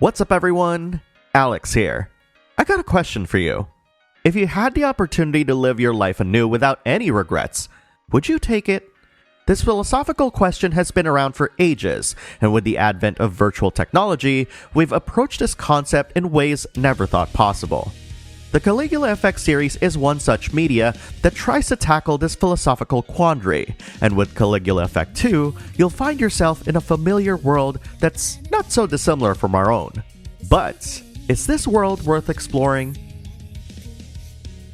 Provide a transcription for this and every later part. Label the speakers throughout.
Speaker 1: What's up everyone? Alex here. I got a question for you. If you had the opportunity to live your life anew without any regrets, would you take it? This philosophical question has been around for ages, and with the advent of virtual technology, we've approached this concept in ways never thought possible. The Caligula Effect series is one such media that tries to tackle this philosophical quandary, and with Caligula Effect 2, you'll find yourself in a familiar world that's not so dissimilar from our own. But, is this world worth exploring?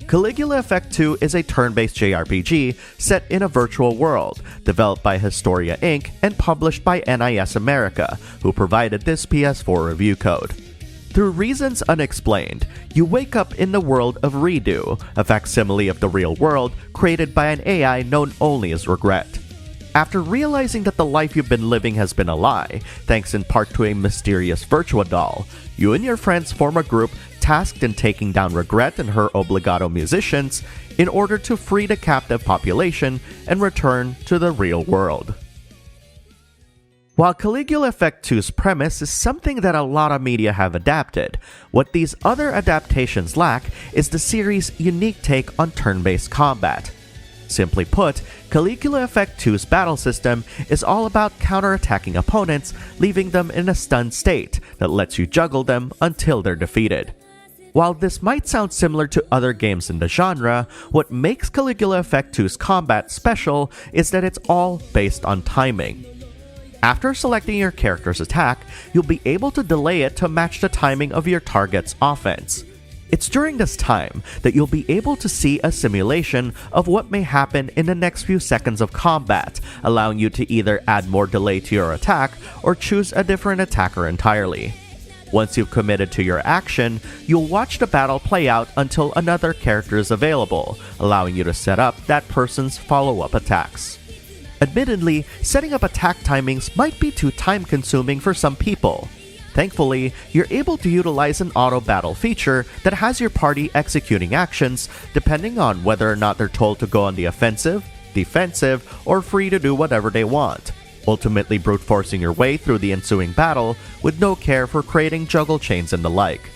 Speaker 1: Caligula Effect 2 is a turn-based JRPG set in a virtual world, developed by Historia Inc. and published by NIS America, who provided this PS4 review code. Through reasons unexplained, you wake up in the world of Redo, a facsimile of the real world created by an AI known only as Regret. After realizing that the life you've been living has been a lie, thanks in part to a mysterious virtual doll, you and your friends form a group tasked in taking down Regret and her obligato musicians in order to free the captive population and return to the real world. While Caligula Effect 2's premise is something that a lot of media have adapted, what these other adaptations lack is the series' unique take on turn-based combat. Simply put, Caligula Effect 2's battle system is all about counterattacking opponents, leaving them in a stunned state that lets you juggle them until they're defeated. While this might sound similar to other games in the genre, what makes Caligula Effect 2's combat special is that it's all based on timing. After selecting your character's attack, you'll be able to delay it to match the timing of your target's offense. It's during this time that you'll be able to see a simulation of what may happen in the next few seconds of combat, allowing you to either add more delay to your attack or choose a different attacker entirely. Once you've committed to your action, you'll watch the battle play out until another character is available, allowing you to set up that person's follow-up attacks. Admittedly, setting up attack timings might be too time-consuming for some people. Thankfully, you're able to utilize an auto-battle feature that has your party executing actions depending on whether or not they're told to go on the offensive, defensive, or free to do whatever they want, ultimately brute-forcing your way through the ensuing battle with no care for creating juggle chains and the like.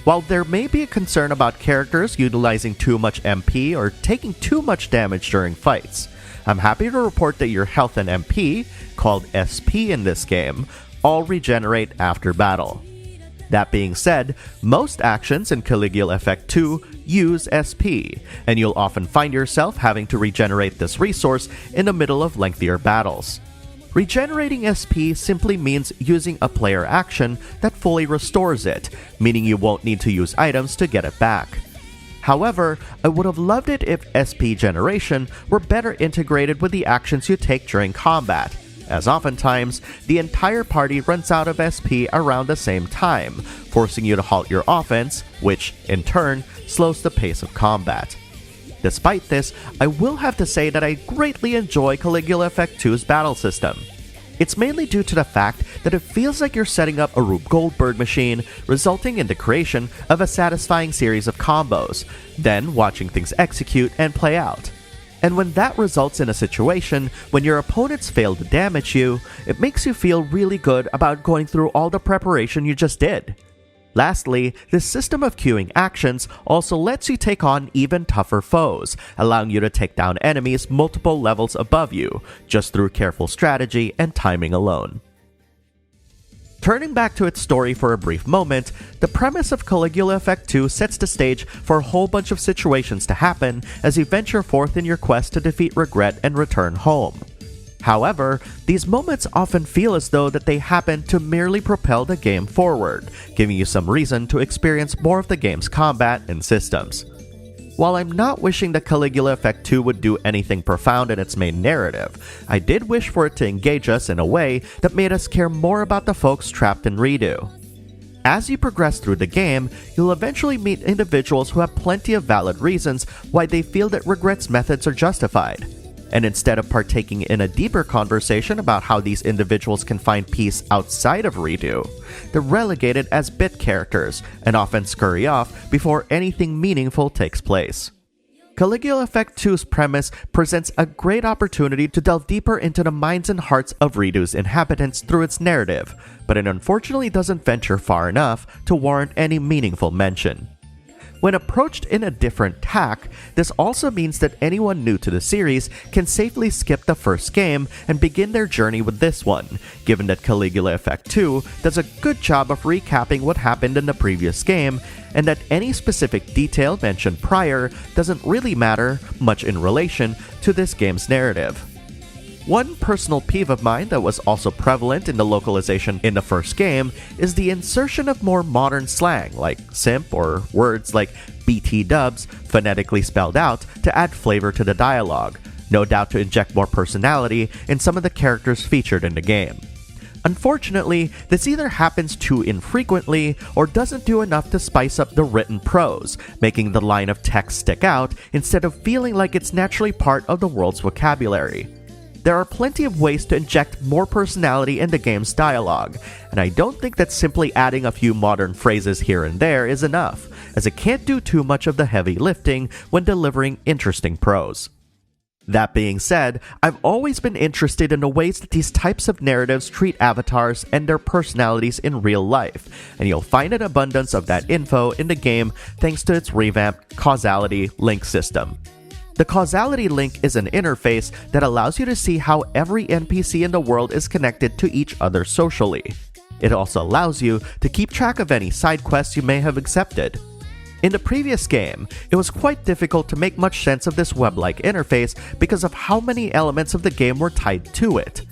Speaker 1: While there may be a concern about characters utilizing too much MP or taking too much damage during fights, I'm happy to report that your health and MP, called SP in this game, all regenerate after battle. That being said, most actions in Caligula Effect 2 use SP, and you'll often find yourself having to regenerate this resource in the middle of lengthier battles. Regenerating SP simply means using a player action that fully restores it, meaning you won't need to use items to get it back. However, I would have loved it if SP generation were better integrated with the actions you take during combat, as oftentimes, the entire party runs out of SP around the same time, forcing you to halt your offense, which, in turn, slows the pace of combat. Despite this, I will have to say that I greatly enjoy Caligula Effect 2's battle system. It's mainly due to the fact that it feels like you're setting up a Rube Goldberg machine, resulting in the creation of a satisfying series of combos, then watching things execute and play out. And when that results in a situation when your opponents fail to damage you, it makes you feel really good about going through all the preparation you just did. Lastly, this system of queuing actions also lets you take on even tougher foes, allowing you to take down enemies multiple levels above you, just through careful strategy and timing alone. Turning back to its story for a brief moment, the premise of Caligula Effect 2 sets the stage for a whole bunch of situations to happen as you venture forth in your quest to defeat Regret and return home. However, these moments often feel as though that they happen to merely propel the game forward, giving you some reason to experience more of the game's combat and systems. While I'm not wishing that Caligula Effect 2 would do anything profound in its main narrative, I did wish for it to engage us in a way that made us care more about the folks trapped in Redo. As you progress through the game, you'll eventually meet individuals who have plenty of valid reasons why they feel that Regret's methods are justified. And instead of partaking in a deeper conversation about how these individuals can find peace outside of Redo, they're relegated as bit characters and often scurry off before anything meaningful takes place. Caligula Effect 2's premise presents a great opportunity to delve deeper into the minds and hearts of Ridu's inhabitants through its narrative, but it unfortunately doesn't venture far enough to warrant any meaningful mention. When approached in a different tack, this also means that anyone new to the series can safely skip the first game and begin their journey with this one, given that Caligula Effect 2 does a good job of recapping what happened in the previous game, and that any specific detail mentioned prior doesn't really matter much in relation to this game's narrative. One personal peeve of mine that was also prevalent in the localization in the first game is the insertion of more modern slang like simp or words like BT dubs phonetically spelled out to add flavor to the dialogue, no doubt to inject more personality in some of the characters featured in the game. Unfortunately, this either happens too infrequently or doesn't do enough to spice up the written prose, making the line of text stick out instead of feeling like it's naturally part of the world's vocabulary. There are plenty of ways to inject more personality in the game's dialogue, and I don't think that simply adding a few modern phrases here and there is enough, as it can't do too much of the heavy lifting when delivering interesting prose. That being said, I've always been interested in the ways that these types of narratives treat avatars and their personalities in real life, and you'll find an abundance of that info in the game thanks to its revamped causality link system. The causality link is an interface that allows you to see how every NPC in the world is connected to each other socially. It also allows you to keep track of any side quests you may have accepted. In the previous game, it was quite difficult to make much sense of this web-like interface because of how many elements of the game were tied to it.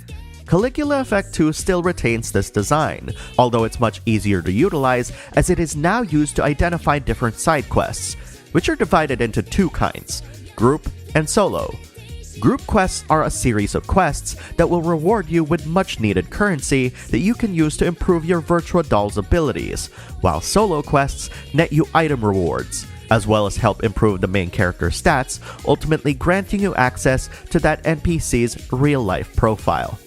Speaker 1: Caligula Effect 2 still retains this design, although it's much easier to utilize as it is now used to identify different side quests, which are divided into two kinds: group and solo. Group quests are a series of quests that will reward you with much needed currency that you can use to improve your Virtua Doll's abilities, while solo quests net you item rewards, as well as help improve the main character's stats, ultimately granting you access to that NPC's real-life profile.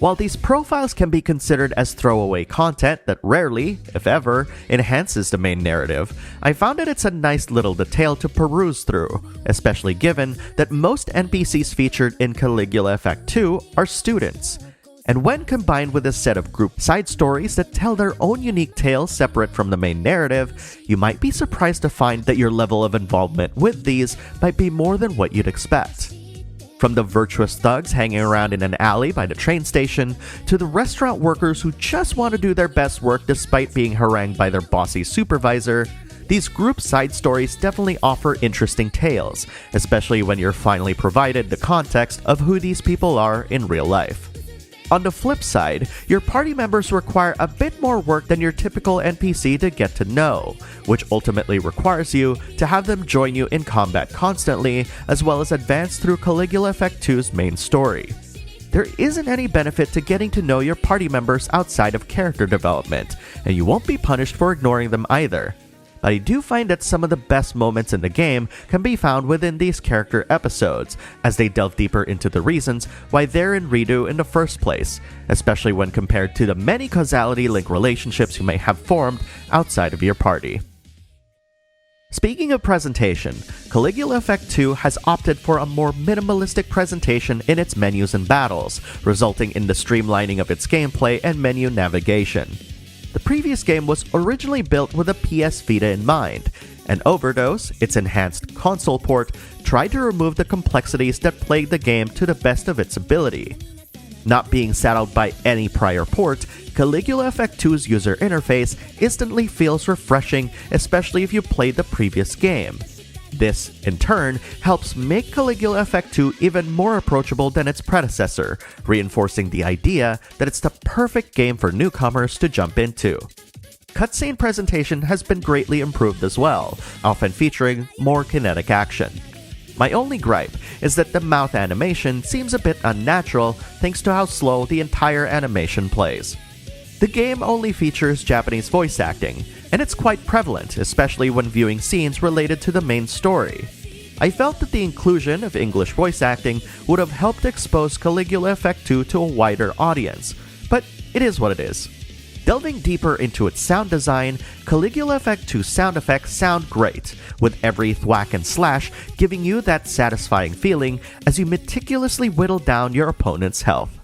Speaker 1: While these profiles can be considered as throwaway content that rarely, if ever, enhances the main narrative, I found that it's a nice little detail to peruse through, especially given that most NPCs featured in Caligula Effect 2 are students. And when combined with a set of group side stories that tell their own unique tales separate from the main narrative, you might be surprised to find that your level of involvement with these might be more than what you'd expect. From the virtuous thugs hanging around in an alley by the train station, to the restaurant workers who just want to do their best work despite being harangued by their bossy supervisor, these group side stories definitely offer interesting tales, especially when you're finally provided the context of who these people are in real life. On the flip side, your party members require a bit more work than your typical NPC to get to know, which ultimately requires you to have them join you in combat constantly, as well as advance through Caligula Effect 2's main story. There isn't any benefit to getting to know your party members outside of character development, and you won't be punished for ignoring them either. But I do find that some of the best moments in the game can be found within these character episodes, as they delve deeper into the reasons why they're in Ridu in the first place, especially when compared to the many causality link relationships you may have formed outside of your party. Speaking of presentation, Caligula Effect 2 has opted for a more minimalistic presentation in its menus and battles, resulting in the streamlining of its gameplay and menu navigation. The previous game was originally built with a PS Vita in mind, and Overdose, its enhanced console port, tried to remove the complexities that plagued the game to the best of its ability. Not being saddled by any prior port, Caligula Effect 2's user interface instantly feels refreshing, especially if you played the previous game. This, in turn, helps make Caligula Effect 2 even more approachable than its predecessor, reinforcing the idea that it's the perfect game for newcomers to jump into. Cutscene presentation has been greatly improved as well, often featuring more kinetic action. My only gripe is that the mouth animation seems a bit unnatural thanks to how slow the entire animation plays. The game only features Japanese voice acting, and it's quite prevalent, especially when viewing scenes related to the main story. I felt that the inclusion of English voice acting would have helped expose Caligula Effect 2 to a wider audience, but it is what it is. Delving deeper into its sound design, Caligula Effect 2 sound effects sound great, with every thwack and slash giving you that satisfying feeling as you meticulously whittle down your opponent's health.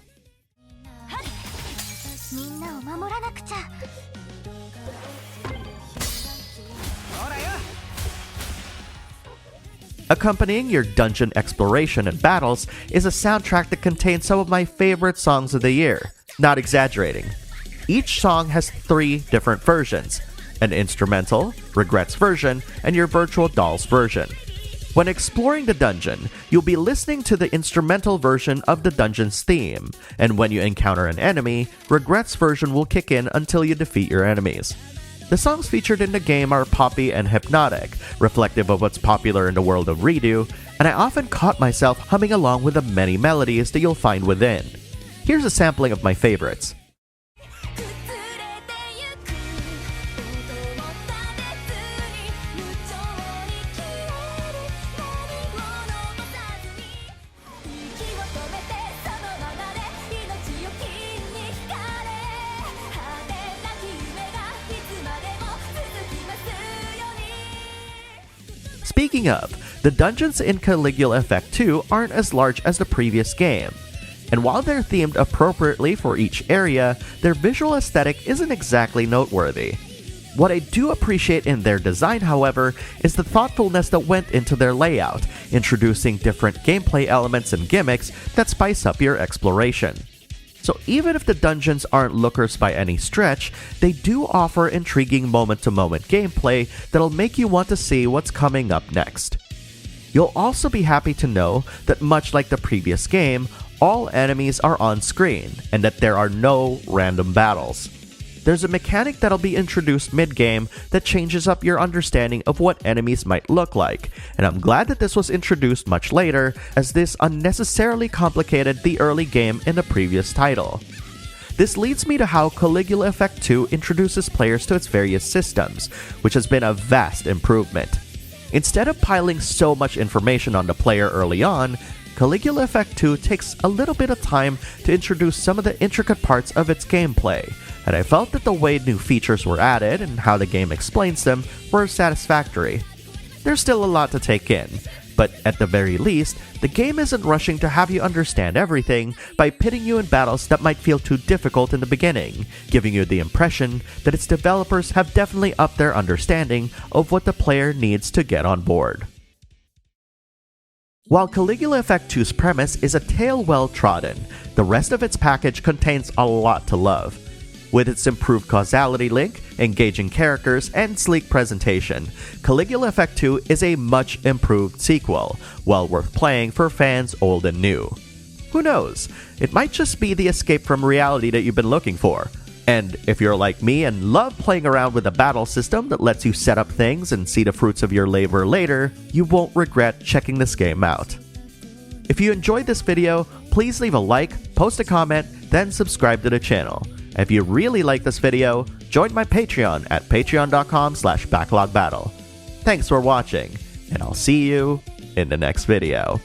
Speaker 1: Accompanying your dungeon exploration and battles is a soundtrack that contains some of my favorite songs of the year. Not exaggerating. Each song has 3 different versions: an instrumental, Regrets version, and your virtual dolls version. When exploring the dungeon, you'll be listening to the instrumental version of the dungeon's theme, and when you encounter an enemy, Regrets version will kick in until you defeat your enemies. The songs featured in the game are poppy and hypnotic, reflective of what's popular in the world of Redo, and I often caught myself humming along with the many melodies that you'll find within. Here's a sampling of my favorites. Speaking of, the dungeons in Caligula Effect 2 aren't as large as the previous game, and while they're themed appropriately for each area, their visual aesthetic isn't exactly noteworthy. What I do appreciate in their design, however, is the thoughtfulness that went into their layout, introducing different gameplay elements and gimmicks that spice up your exploration. So even if the dungeons aren't lookers by any stretch, they do offer intriguing moment-to-moment gameplay that'll make you want to see what's coming up next. You'll also be happy to know that much like the previous game, all enemies are on screen, and that there are no random battles. There's a mechanic that'll be introduced mid-game that changes up your understanding of what enemies might look like, and I'm glad that this was introduced much later, as this unnecessarily complicated the early game in the previous title. This leads me to how Caligula Effect 2 introduces players to its various systems, which has been a vast improvement. Instead of piling so much information on the player early on, Caligula Effect 2 takes a little bit of time to introduce some of the intricate parts of its gameplay, and I felt that the way new features were added and how the game explains them were satisfactory. There's still a lot to take in, but at the very least, the game isn't rushing to have you understand everything by pitting you in battles that might feel too difficult in the beginning, giving you the impression that its developers have definitely upped their understanding of what the player needs to get on board. While Caligula Effect 2's premise is a tale well trodden, the rest of its package contains a lot to love. With its improved causality link, engaging characters, and sleek presentation, Caligula Effect 2 is a much improved sequel, well worth playing for fans old and new. Who knows, it might just be the escape from reality that you've been looking for. And if you're like me and love playing around with a battle system that lets you set up things and see the fruits of your labor later, you won't regret checking this game out. If you enjoyed this video, please leave a like, post a comment, then subscribe to the channel. If you really like this video, join my Patreon at patreon.com/backlogbattle. Thanks for watching, and I'll see you in the next video.